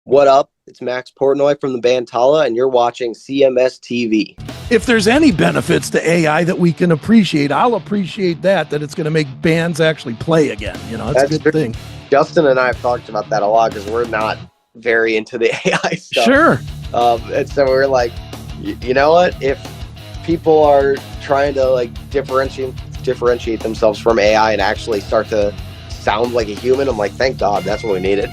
What up? It's Max Portnoy from the band Tallah, and you're watching CMS TV. If there's any benefits to AI that we can appreciate, I'll appreciate that it's going to make bands actually play again. You know, that's a good thing. Justin and I have talked about that a lot because we're not very into the AI stuff. Sure. And so we're like, you know what? If people are trying to like differentiate themselves from AI and actually start to sound like a human, I'm like, thank God, that's what we needed.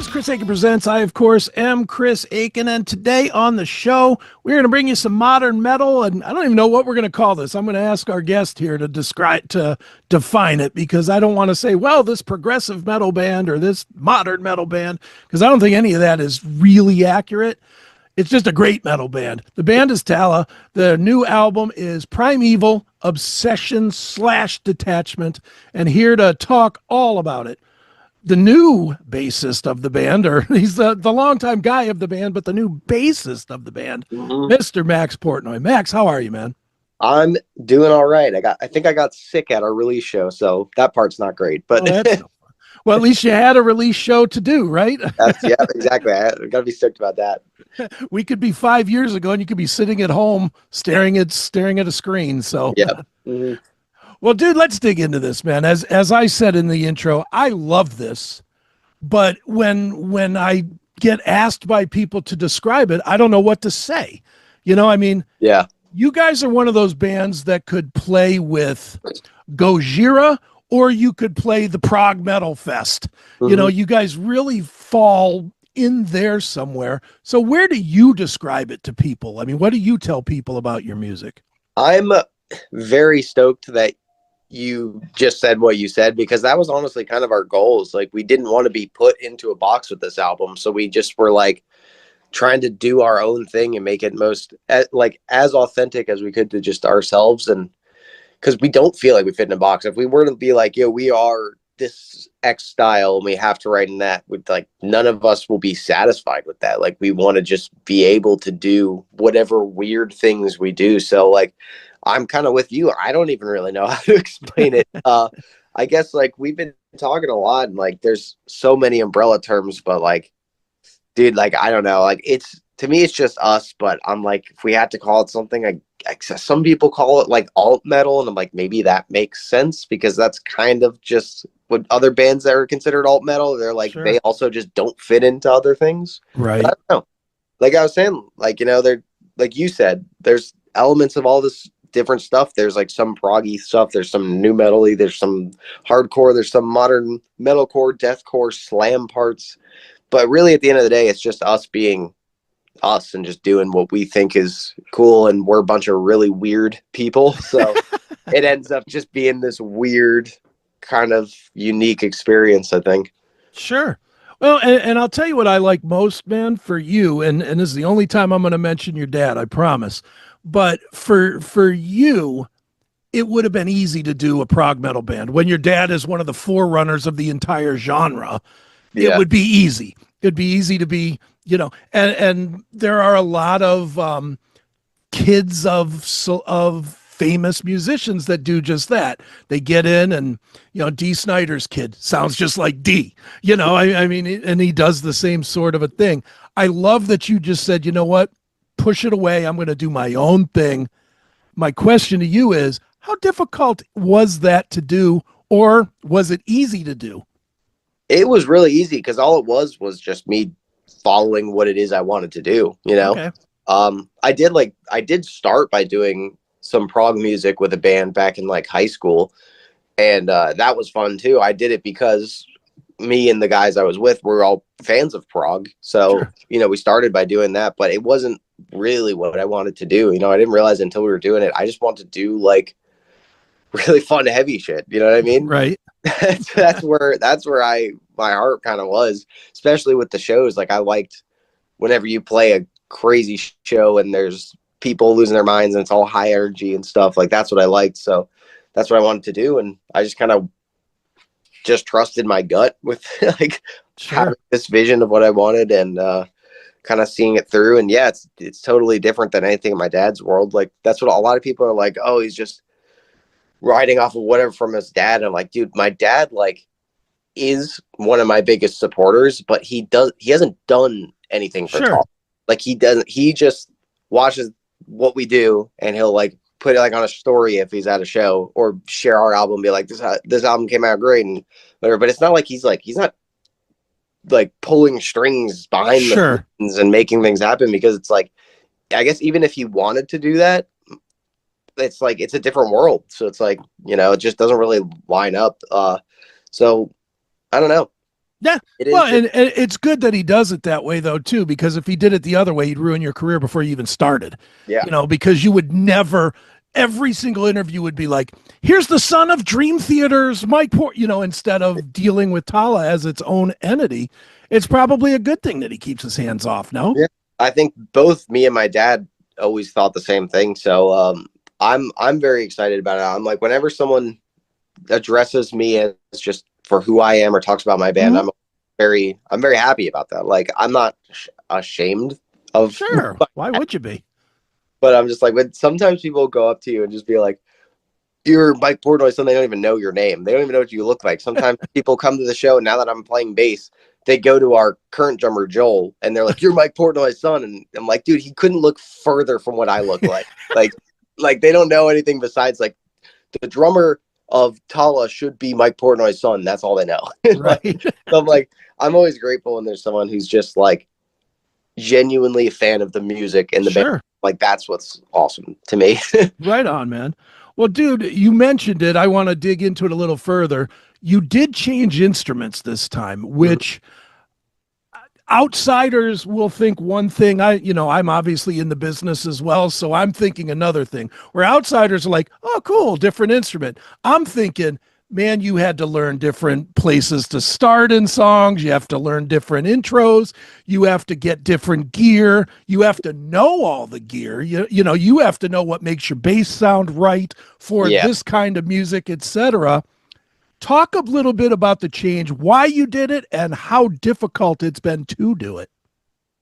Chris Aiken Presents. I, of course, am Chris Aiken, and today on the show, we're going to bring you some modern metal, and I don't even know what we're going to call this. I'm going to ask our guest here to define it, because I don't want to say, well, this progressive metal band or this modern metal band, because I don't think any of that is really accurate. It's just a great metal band. The band is Tallah. The new album is Primeval Obsession / Detachment, and here to talk all about it, the new bassist of the band, or he's the longtime guy of the band, but the new bassist of the band, Mr. Max Portnoy. Max, how are you, man? I'm doing all right. I think I got sick at our release show, so that part's not great. But well, at least you had a release show to do, right? Yeah, exactly. I got to be stoked about that. We could be 5 years ago, and you could be sitting at home staring at a screen. So yeah. Mm-hmm. Well, dude, let's dig into this, man. As I said in the intro, I love this, but when I get asked by people to describe it, I don't know what to say. You know, I mean, yeah, you guys are one of those bands that could play with Gojira, or you could play the Prog Metal Fest. Mm-hmm. You know, you guys really fall in there somewhere. So where do you describe it to people? I mean, what do you tell people about your music? I'm very stoked that you just said what you said, because that was honestly kind of our goals. Like, we didn't want to be put into a box with this album, so we just were like trying to do our own thing and make it as authentic as we could to just ourselves. And because we don't feel like we fit in a box. If we were to be like, yo, we are this X style and we have to write in that, with like, none of us will be satisfied with that. Like, we want to just be able to do whatever weird things we do. So like, I'm kind of with you. I don't even really know how to explain it. I guess like we've been talking a lot, and like there's so many umbrella terms, but like, dude, like, I don't know. Like, to me, it's just us. But I'm like, if we had to call it something, some people call it like alt metal, and I'm like, maybe that makes sense, because that's kind of just what other bands that are considered alt metal. They're like, sure, they also just don't fit into other things. Right. But I don't know. Like I was saying, like, you know, they're like you said, there's elements of all this different stuff. There's like some proggy stuff, there's some new metal-y, there's some hardcore, there's some modern metalcore, deathcore, slam parts. But really, at the end of the day, it's just us being us and just doing what we think is cool. And we're a bunch of really weird people, so it ends up just being this weird kind of unique experience, I think. Sure. Well, and I'll tell you what I like most, man, for you, and this is the only time I'm going to mention your dad, I promise. But for you, it would have been easy to do a prog metal band. When your dad is one of the forerunners of the entire genre, yeah, it would be easy. It'd be easy to be, you know, and there are a lot of kids of famous musicians that do just that. They get in, and, you know, Dee Snider's kid sounds just like Dee, you know, I mean, and he does the same sort of a thing. I love that you just said, you know what? Push it away. I'm going to do my own thing. My question to you is, how difficult was that to do, or was it easy to do? It was really easy, because all it was just me following what it is I wanted to do, you know? Okay. I did start by doing some prog music with a band back in like high school. And that was fun too. I did it because me and the guys I was with were all fans of prog. So, sure, you know, we started by doing that, but it wasn't really what I wanted to do. You know, I didn't realize until we were doing it, I just want to do like really fun, heavy shit. You know what I mean? Right. that's where my heart kind of was, especially with the shows. Like, I liked whenever you play a crazy show and there's people losing their minds and it's all high energy and stuff. Like, that's what I liked. So that's what I wanted to do. And I just kind of just trusted my gut with like having Sure. this vision of what I wanted, and kind of seeing it through. And yeah, it's totally different than anything in my dad's world. Like that's what a lot of people are like, oh, he's just riding off of whatever from his dad. And I'm like, dude, my dad like is one of my biggest supporters, but he hasn't done anything for Sure. Tallah. Like he just watches what we do, and he'll like put it like on a story if he's at a show, or share our album, be like, this album came out great and whatever. But it's not like he's not like pulling strings behind the Sure. scenes and making things happen, because it's like, I guess even if he wanted to do that, it's like it's a different world. So it's like, it just doesn't really line up. So I don't know. Yeah. It Well, is and it's good that he does it that way though too, because if he did it the other way, he'd ruin your career before you even started. Yeah. Because you would never, every single interview would be like, here's the son of Dream Theater's Mike Port, instead of dealing with Tallah as its own entity. It's probably a good thing that he keeps his hands off, no? Yeah. I think both me and my dad always thought the same thing. So I'm very excited about it. I'm like, whenever someone addresses me as just for who I am or talks about my band, Mhm. I'm very happy about that. Like I'm not ashamed of, Sure. Why would you be? but I'm just like, when sometimes people go up to you and just be like, you're Mike Portnoy, so they don't even know your name. They don't even know what you look like. Sometimes people come to the show, and now that I'm playing bass, they go to our current drummer, Joel, and they're like, you're Mike Portnoy's son. And I'm like, dude, he couldn't look further from what I look like. like they don't know anything besides like the drummer of Tallah should be Mike Portnoy's son. That's all they know. Right. So I'm like, I'm always grateful when there's someone who's just like genuinely a fan of the music and the band. Sure. Like that's what's awesome to me. Right on, man. Well, dude, you mentioned it. I want to dig into it a little further. You did change instruments this time, which outsiders will think one thing. I'm obviously in the business as well, so I'm thinking another thing. Where outsiders are like, "Oh, cool, different instrument." I'm thinking, man, you had to learn different places to start in songs. You have to learn different intros. You have to get different gear. You have to know all the gear. You have to know what makes your bass sound right for Yeah. this kind of music, etc. Talk a little bit about the change, why you did it, and how difficult it's been to do it.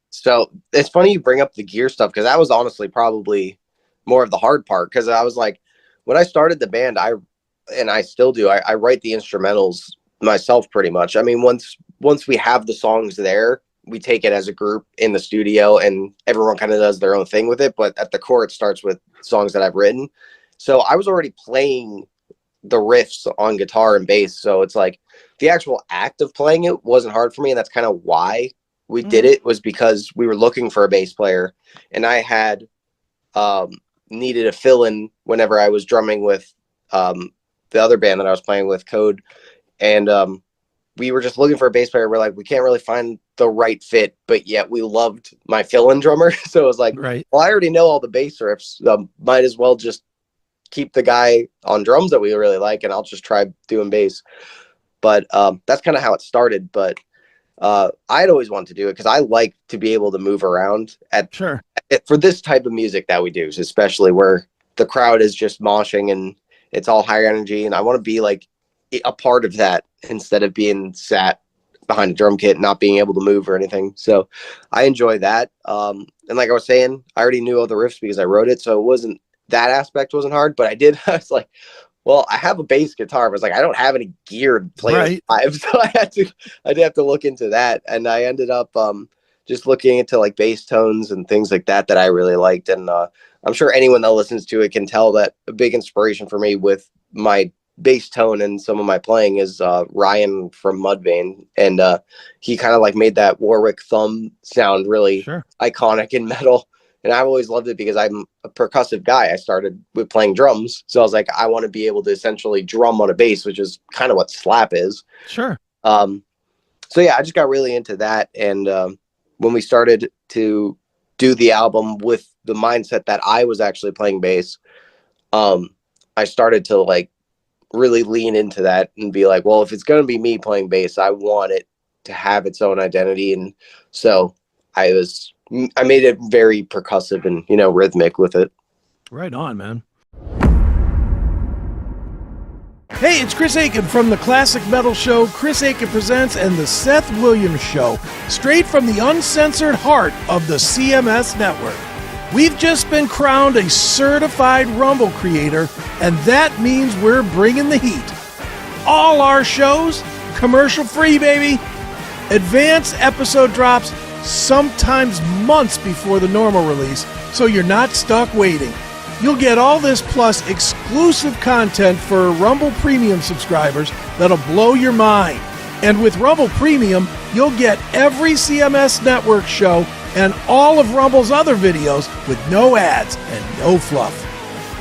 So it's funny you bring up the gear stuff, because that was honestly probably more of the hard part. Because I was like, when I started the band, and I still do, I write the instrumentals myself pretty much. I mean, once we have the songs there, we take it as a group in the studio, and everyone kind of does their own thing with it. But at the core, it starts with songs that I've written. So I was already playing the riffs on guitar and bass. So it's like the actual act of playing it wasn't hard for me. And that's kind of why we did it, was because we were looking for a bass player, and I had needed a fill-in whenever I was drumming with the other band that I was playing with, Code. And we were just looking for a bass player. We're like, we can't really find the right fit, but yet we loved my fill-in drummer. So it was like, Right. well, I already know all the bass riffs. Might as well just keep the guy on drums that we really like, and I'll just try doing bass. But that's kind of how it started. But I'd always wanted to do it because I like to be able to move around Sure. for this type of music that we do, especially where the crowd is just moshing and it's all high energy. And I want to be like a part of that instead of being sat behind a drum kit and not being able to move or anything. So I enjoy that. And like I was saying, I already knew all the riffs because I wrote it. So it wasn't, that aspect wasn't hard, but I was like, well, I have a bass guitar. I was like, I don't have any gear to play Right. live. So I did have to look into that. And I ended up just looking into like bass tones and things like that I really liked. And I'm sure anyone that listens to it can tell that a big inspiration for me with my bass tone and some of my playing is Ryan from Mudvayne. And he kind of like made that Warwick thumb sound really iconic in metal. And I've always loved it because I'm a percussive guy. I started with playing drums. So I was like, I want to be able to essentially drum on a bass, which is kind of what slap is. Sure. So yeah, I just got really into that. And when we started to do the album with the mindset that I was actually playing bass, I started to like really lean into that and be like, well, if it's going to be me playing bass, I want it to have its own identity. And so I made it very percussive and, you know, rhythmic with it. Right on, man. Hey, it's Chris Aiken from the Classic Metal Show, Chris Aiken Presents, and the Seth Williams Show, straight from the uncensored heart of the CMS network. We've just been crowned a certified Rumble creator, and that means we're bringing the heat. All our shows, commercial-free, baby. Advanced episode drops sometimes months before the normal release, so you're not stuck waiting. You'll get all this plus exclusive content for Rumble Premium subscribers that'll blow your mind. And with Rumble Premium, you'll get every CMS Network show and all of Rumble's other videos with no ads and no fluff.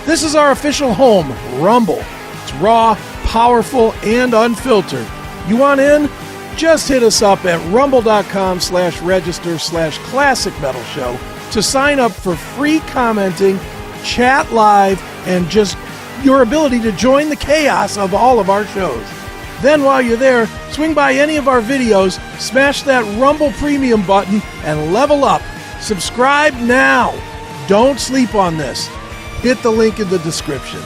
This is our official home, Rumble. It's raw, powerful, and unfiltered. You want in? Just hit us up at rumble.com/register/classic metal show to sign up for free commenting, chat live, and just your ability to join the chaos of all of our shows. Then while you're there, swing by any of our videos, smash that Rumble Premium button, and level up. Subscribe now. Don't sleep on this. Hit the link in the description.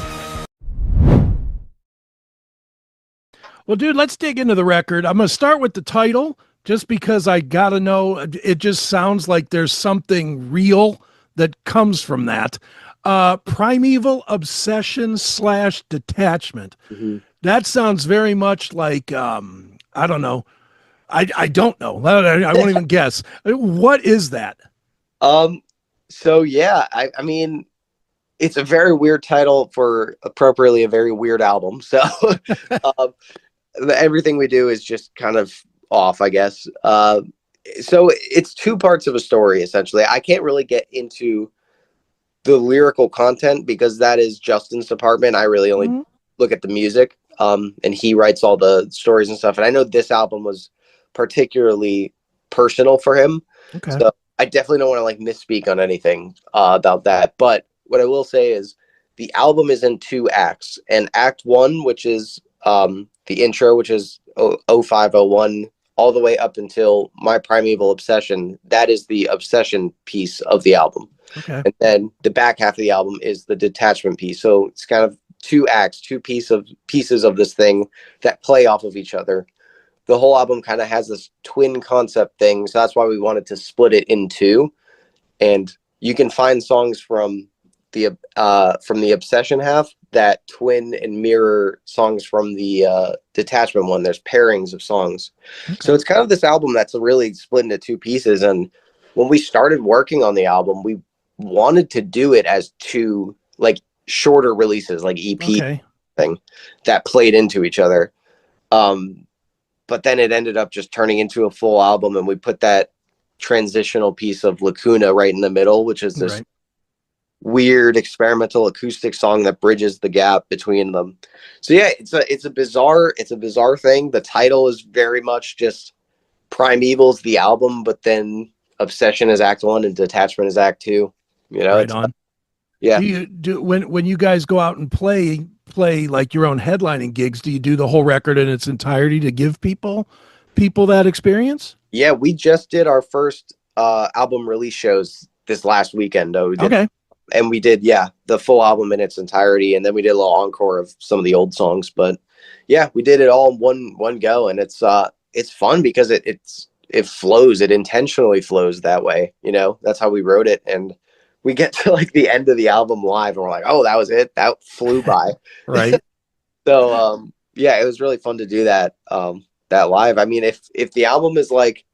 Well, dude, let's dig into the record. I'm going to start with the title just because I got to know. It just sounds like there's something real that comes from that. Primeval Obsession / Detachment. Mm-hmm. That sounds very much like, I don't know. I don't know. I won't even guess. What is that? So yeah, I mean, it's a very weird title for appropriately a very weird album. So, everything we do is just kind of off, I guess. So it's two parts of a story, essentially. I can't really get into the lyrical content because that is Justin's department. I really only look at the music, and he writes all the stories and stuff. And I know this album was particularly personal for him. Okay. So I definitely don't want to like misspeak on anything about that. But what I will say is the album is in 2 acts, and act 1, which is the intro, which is 0501 all the way up until My Primeval Obsession. That is the obsession piece of the album. Okay. And then the back half of the album is the detachment piece. So it's kind of 2 acts, 2 pieces of this thing that play off of each other. The whole album kind of has this twin concept thing. So that's why we wanted to split it in 2. And you can find songs from the obsession half that twin and mirror songs from the detachment one. There's pairings of songs. Okay. So it's kind of this album that's really split into 2 pieces. And when we started working on the album, we wanted to do it as 2 like shorter releases, like EP thing that played into each other. But then it ended up just turning into a full album, and we put that transitional piece of Lacuna right in the middle, which is this weird experimental acoustic song that bridges the gap between them. So yeah, it's a bizarre thing. The title is very much just Primeval's the album, but then Obsession is act 1 and Detachment is act 2. You know, right on. Yeah. When you guys go out and play like your own headlining gigs, do you do the whole record in its entirety to give people that experience? Yeah, we just did our first album release shows this last weekend. Okay. And we did, the full album in its entirety, and then we did a little encore of some of the old songs. But yeah, we did it all in one go, and it's fun because it flows. It intentionally flows that way. You know, that's how we wrote it, and we get to like the end of the album live, and we're like, oh, that was it. That flew by. Right. So yeah, it was really fun to do that live. I mean, if the album is like,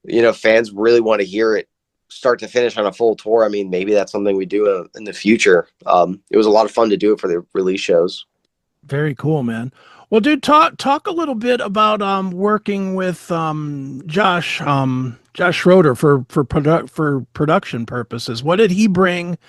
you know, fans really want to hear it start to finish on a full tour, I mean, maybe that's something we do in the future. It was a lot of fun to do it for the release shows. Very cool, man. Well, dude, talk a little bit about working with Josh Schroeder for production purposes. What did he bring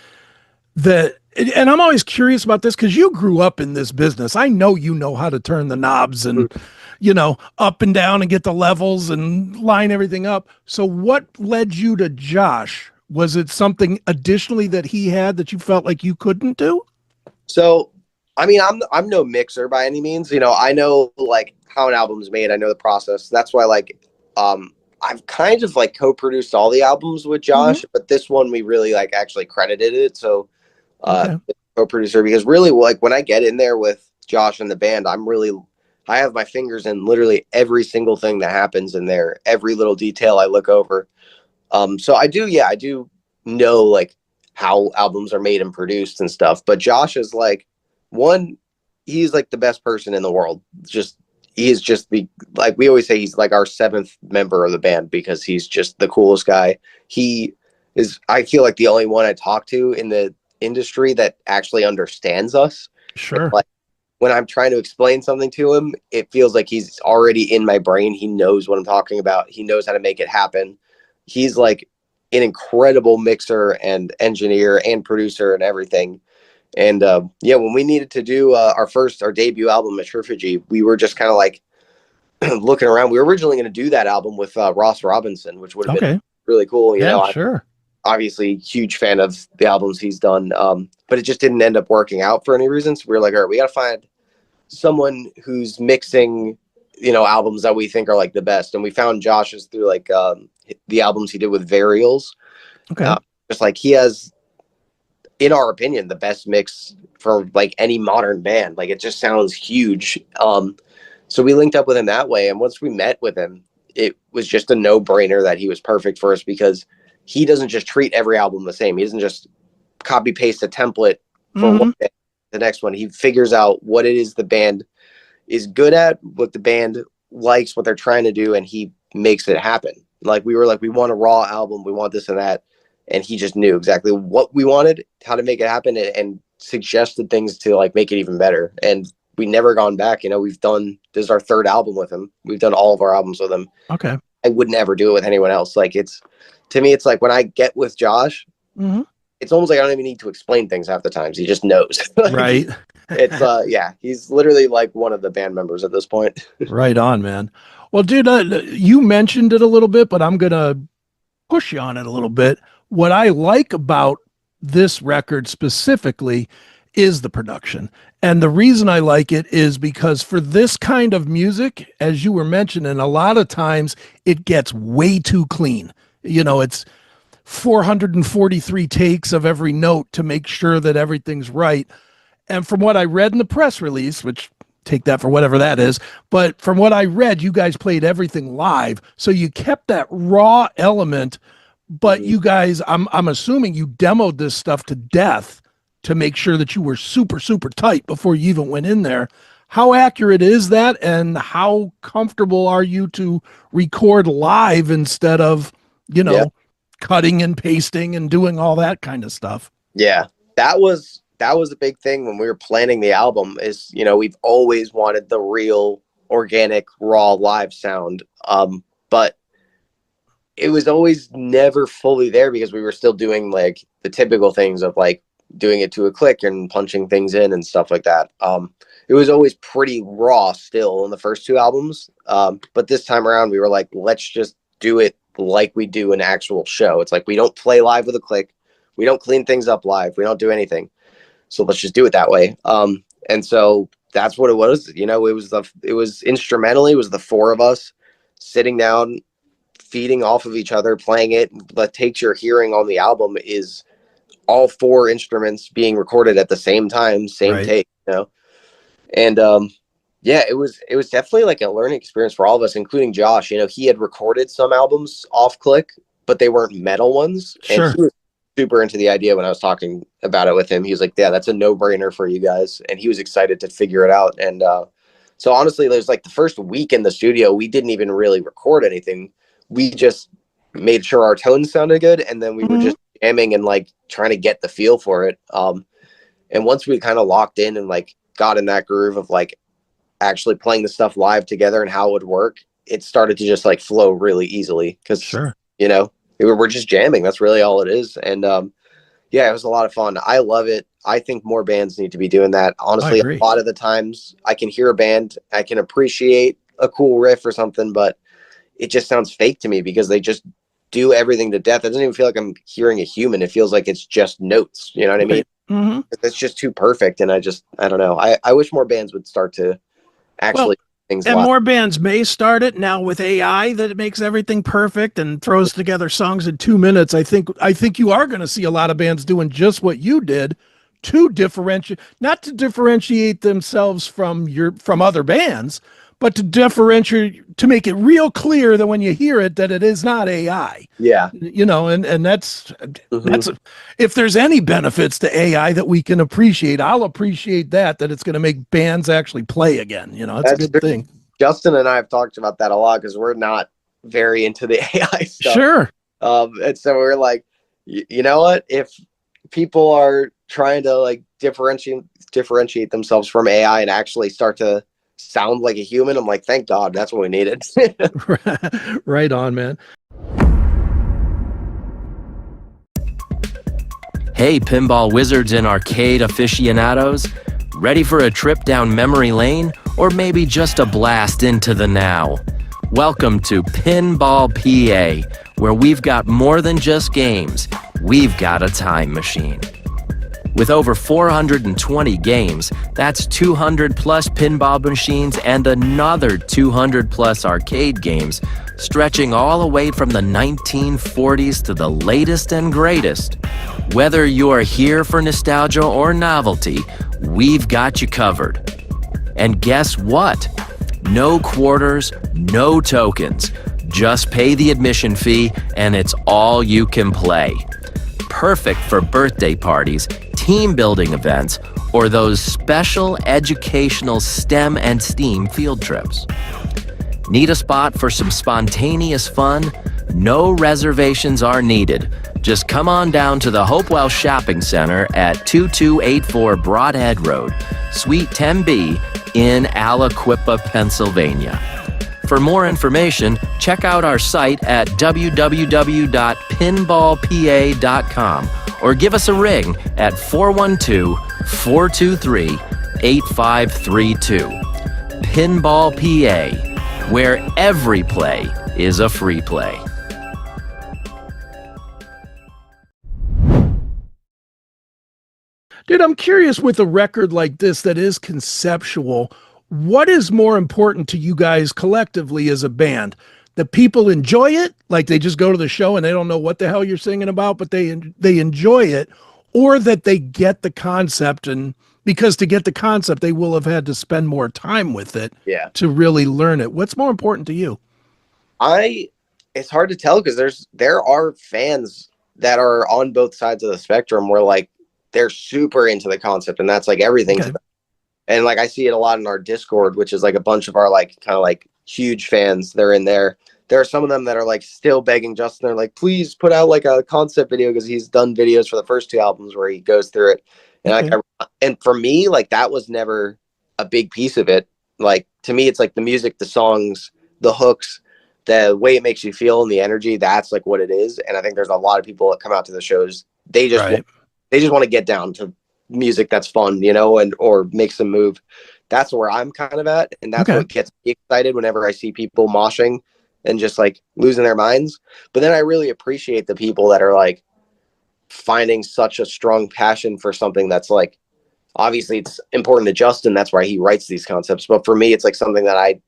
that? And I'm always curious about this because you grew up in this business. I know you know how to turn the knobs and you know, up and down and get the levels and line everything up. So what led you to Josh? Was it something additionally that he had that you felt like you couldn't do? So, I mean, I'm no mixer by any means. You know, I know like how an album's made. I know the process. That's why like I've kind of like co-produced all the albums with Josh, but this one we really like actually credited it. So co-producer, because really like when I get in there with Josh and the band, I have my fingers in literally every single thing that happens in there, every little detail I look over. So I do know like how albums are made and produced and stuff. But Josh is like he's like the best person in the world. He is just like we always say, he's like our seventh member of the band because he's just the coolest guy. He is, I feel like, the only one I talk to in the industry that actually understands us. Sure. Like when I'm trying to explain something to him, it feels like he's already in my brain. He knows what I'm talking about. He knows how to make it happen. He's like an incredible mixer and engineer and producer and everything. And when we needed to do our debut album, Metrifugy, we were just kind of like looking around. We were originally going to do that album with Ross Robinson, which would have been really cool. Sure. I'm obviously huge fan of the albums he's done, but it just didn't end up working out for any reason. So we were like, all right, we got to find someone who's mixing, albums that we think are like the best. And we found Josh's through like the albums he did with Varials. Okay. Just like he has, in our opinion, the best mix for like any modern band. Like it just sounds huge. So we linked up with him that way. And once we met with him, it was just a no-brainer that he was perfect for us because he doesn't just treat every album the same. He doesn't just copy paste a template for one band, the next one. He figures out what it is the band is good at, what the band likes, what they're trying to do, and he makes it happen. Like we were like, we want a Raw album, we want this and that. And he just knew exactly what we wanted, how to make it happen, and suggested things to like make it even better. And we never gone back. This is our third album with him. We've done all of our albums with him. Okay. I would never do it with anyone else. Like to me, it's like when I get with Josh, it's almost like I don't even need to explain things half the times. He just knows. Right. It's he's literally like one of the band members at this point. Right on, man. Well, dude, you mentioned it a little bit, but I'm going to push you on it a little bit. What I like about this record specifically is the production. And the reason I like it is because for this kind of music, as you were mentioning, a lot of times it gets way too clean. It's 443 takes of every note to make sure that everything's right. And from what I read in the press release, which take that for whatever that is, but from what I read, you guys played everything live. So you kept that raw element, but you guys, I'm assuming you demoed this stuff to death to make sure that you were super, super tight before you even went in there. How accurate is that? And how comfortable are you to record live instead of, cutting and pasting and doing all that kind of stuff? Yeah, that was a big thing when we were planning the album is, we've always wanted the real organic raw live sound. But it was always never fully there because we were still doing like the typical things of like doing it to a click and punching things in and stuff like that. It was always pretty raw still in the first two albums. But this time around we were like, let's just do it like we do an actual show. It's like, we don't play live with a click. We don't clean things up live. We don't do anything. So let's just do it that way. And so that's what it was. It was instrumentally, it was the four of us sitting down, feeding off of each other, playing it. What takes your hearing on the album is all four instruments being recorded at the same time, same take, And it was definitely like a learning experience for all of us, including Josh. He had recorded some albums off click, but they weren't metal ones. Sure. And he was super into the idea when I was talking about it with him. He was like, yeah, that's a no-brainer for you guys. And he was excited to figure it out. And so honestly, there's like the first week in the studio, we didn't even really record anything. We just made sure our tones sounded good. And then we were just jamming and like trying to get the feel for it. And once we kind of locked in and like got in that groove of like actually playing the stuff live together and how it would work, it started to just like flow really easily because, we're just jamming. That's really all it is. And it was a lot of fun. I love it. I think more bands need to be doing that. Honestly, a lot of the times I can hear a band, I can appreciate a cool riff or something, but it just sounds fake to me because they just do everything to death. It doesn't even feel like I'm hearing a human. It feels like it's just notes. You know what I mean? Mm-hmm. It's just too perfect. And I don't know. I wish more bands would start to actually things and live. more bands may start it now with AI that it makes everything perfect and throws together songs in 2 minutes. I think you are going to see a lot of bands doing just what you did, to differentiate, not to differentiate themselves from other bands, but to differentiate, to make it real clear that when you hear it, that it is not AI. Yeah. And that's Mm-hmm. if there's any benefits to AI that we can appreciate, I'll appreciate that it's going to make bands actually play again. It's a That's good true. thing. Justin and I have talked about that a lot because we're not very into the AI stuff. Sure. And so we're like, you know what? If people are trying to like differentiate themselves from AI and actually start to sound like a human, I'm like, thank God, that's what we needed. Right on, man. Hey, pinball wizards and arcade aficionados. Ready for a trip down memory lane, or maybe just a blast into the now? Welcome to Pinball PA, where we've got more than just games. We've got a time machine. With over 420 games, that's 200 plus pinball machines and another 200 plus arcade games, stretching all the way from the 1940s to the latest and greatest. Whether you're here for nostalgia or novelty, we've got you covered. And guess what? No quarters, no tokens. Just pay the admission fee and it's all you can play. Perfect for birthday parties, team building events, or those special educational STEM and STEAM field trips. Need a spot for some spontaneous fun? No reservations are needed. Just come on down to the Hopewell Shopping Center at 2284 Broadhead Road, Suite 10B in Aliquippa, Pennsylvania. For more information, check out our site at www.pinballpa.com or give us a ring at 412-423-8532. Pinball PA, where every play is a free play. Dude, I'm curious, with a record like this that is conceptual, what is more important to you guys collectively as a band? That people enjoy it, like they just go to the show and they don't know what the hell you're singing about, but they enjoy it, or that they get the concept, and because to get the concept, they will have had to spend more time with it to really learn it. What's more important to you? It's hard to tell because there are fans that are on both sides of the spectrum where like they're super into the concept and that's like everything to them. And like I see it a lot in our Discord, which is like a bunch of our like kind of like huge fans. They're in there. There are some of them that are like still begging Justin. They're like, please put out like a concept video, because he's done videos for the first two albums where he goes through it. And and for me, like that was never a big piece of it. Like to me, it's like the music, the songs, the hooks, the way it makes you feel, and the energy. That's like what it is. And I think there's a lot of people that come out to the shows. They just want to get down to music that's fun, and or makes them move. That's where I'm kind of at, and that's what gets me excited whenever I see people moshing and just like losing their minds. But then I really appreciate the people that are like finding such a strong passion for something that's like, obviously it's important to Justin, that's why he writes these concepts, but for me it's like something that I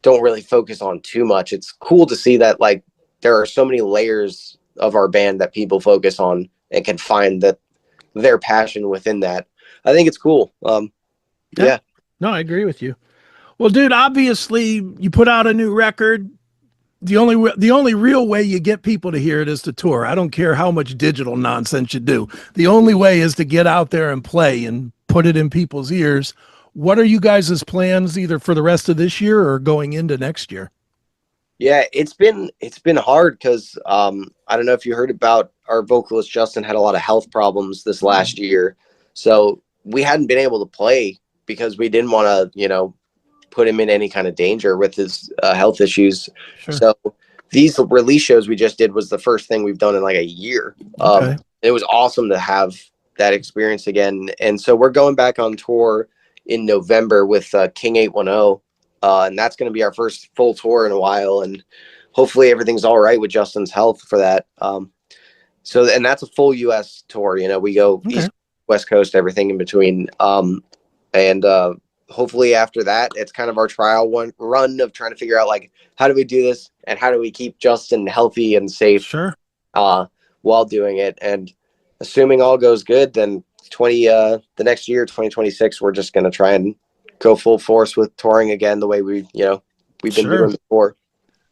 don't really focus on too much. It's cool to see that like there are so many layers of our band that people focus on and can find that their passion within that. I think it's cool. Yeah. No, I agree with you. Well, dude, obviously you put out a new record. The only real way you get people to hear it is to tour. I don't care how much digital nonsense you do. The only way is to get out there and play and put it in people's ears. What are you guys' plans either for the rest of this year or going into next year? Yeah, it's been hard because I don't know if you heard about our vocalist Justin had a lot of health problems this last year. So we hadn't been able to play because we didn't want to, put him in any kind of danger with his health issues. Sure. So these release shows we just did was the first thing we've done in like a year. It was awesome to have that experience again. And so we're going back on tour in November with King 810. And that's going to be our first full tour in a while. And hopefully everything's all right with Justin's health for that. And that's a full US tour. We go East, West Coast, everything in between. Hopefully after that, it's kind of our trial run of trying to figure out like, how do we do this and how do we keep Justin healthy and safe while doing it. And assuming all goes good, then the next year, 2026, we're just going to try and go full force with touring again the way we've been doing before.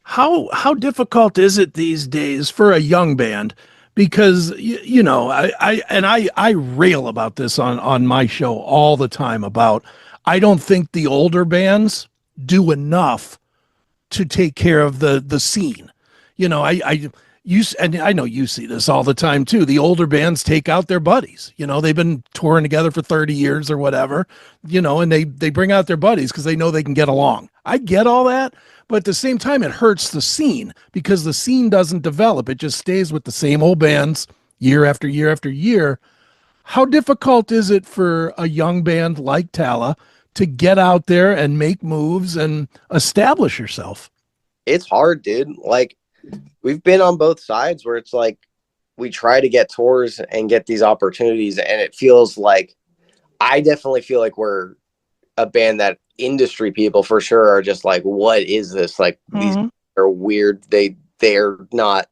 How difficult is it these days for a young band? Because I rail about this on my show all the time about I don't think the older bands do enough to take care of the scene. And I know you see this all the time too. The older bands take out their buddies. They've been touring together for 30 years or whatever, and they bring out their buddies because they know they can get along. I get all that, but at the same time, it hurts the scene because the scene doesn't develop. It just stays with the same old bands year after year after year. How difficult is it for a young band like Tallah to get out there and make moves and establish yourself? It's hard, dude. Like, we've been on both sides where it's like we try to get tours and get these opportunities, and it feels like I definitely feel like we're a band that industry people for sure are just like, what is this? Like, these are weird. They're not,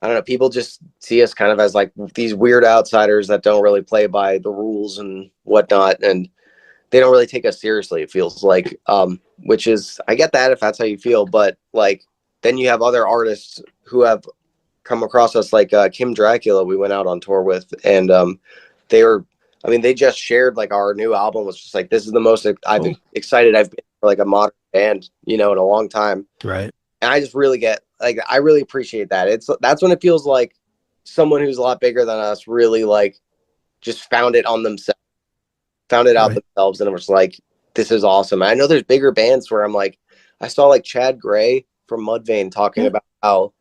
I don't know. People just see us kind of as like these weird outsiders that don't really play by the rules and whatnot, and they don't really take us seriously. It feels like, which is, I get that if that's how you feel, but like, then you have other artists who have come across us, like Kim Dracula we went out on tour with, and they just shared like our new album was just like, this is the most I've been excited I've been for like a modern band, in a long time. Right. And I just really I really appreciate that. That's when it feels like someone who's a lot bigger than us really like just found it out themselves, and it was like, this is awesome. And I know there's bigger bands where I'm like, I saw like Chad Gray from Mudvayne talking about how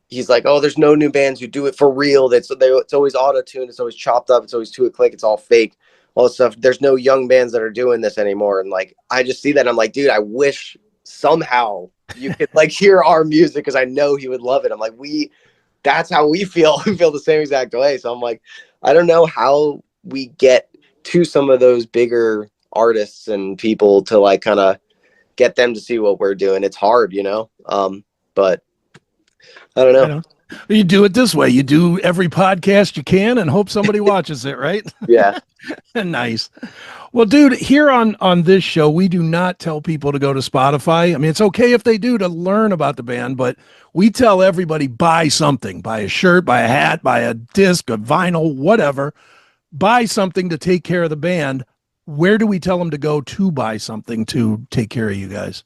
he's like, oh, there's no new bands who do it for real. It's always auto-tuned. It's always chopped up. It's always to a click. It's all fake. All this stuff. There's no young bands that are doing this anymore. And like, I just see that. And I'm like, dude, I wish somehow you could like hear our music, because I know he would love it. I'm like, that's how we feel. We feel the same exact way. So I'm like, I don't know how we get to some of those bigger artists and people to like kind of get them to see what we're doing. It's hard, but I don't know. You do it this way. You do every podcast you can and hope somebody watches it, right? Yeah. Nice. Well, dude, here on this show, we do not tell people to go to Spotify. I mean, it's okay if they do to learn about the band, but we tell everybody buy something, buy a shirt, buy a hat, buy a disc, a vinyl, whatever. Buy something to take care of the band. Where do we tell them to go to buy something to take care of you guys?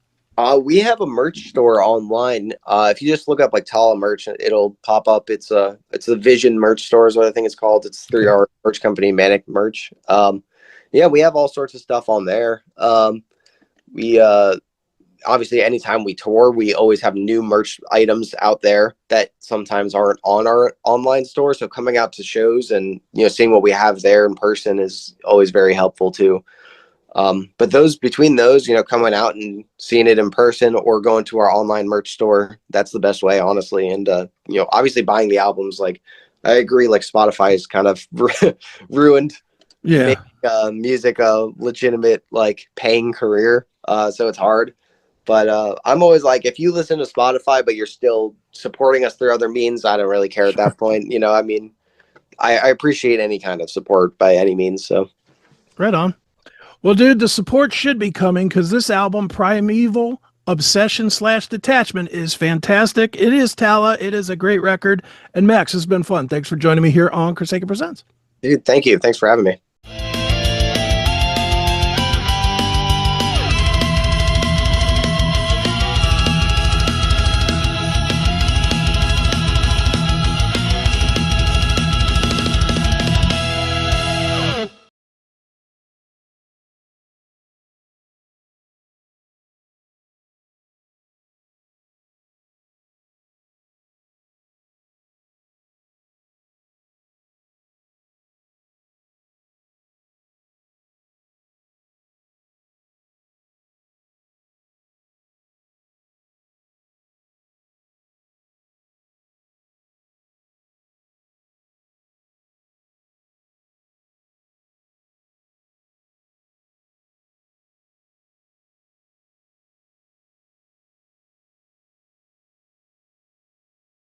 We have a merch store online. If you just look up like Tallah merch, it'll pop up. It's the Vision merch store is what I think it's called. It's through our merch company, Manic Merch. We have all sorts of stuff on there. We obviously anytime we tour, we always have new merch items out there that sometimes aren't on our online store. So coming out to shows and seeing what we have there in person is always very helpful too. But between those, coming out and seeing it in person or going to our online merch store, that's the best way, honestly. And, obviously buying the albums, like I agree, like Spotify is kind of ruined making, music a legitimate, like paying career. So it's hard, but, I'm always like, if you listen to Spotify, but you're still supporting us through other means, I don't really care at that point. I mean, I appreciate any kind of support by any means. So right on. Well, dude, the support should be coming because this album, Primeval Obsession/Detachment, is fantastic. It is Tallah. It is a great record. And Max, it's been fun. Thanks for joining me here on Chris Akin Presents. Dude, thank you. Thanks for having me.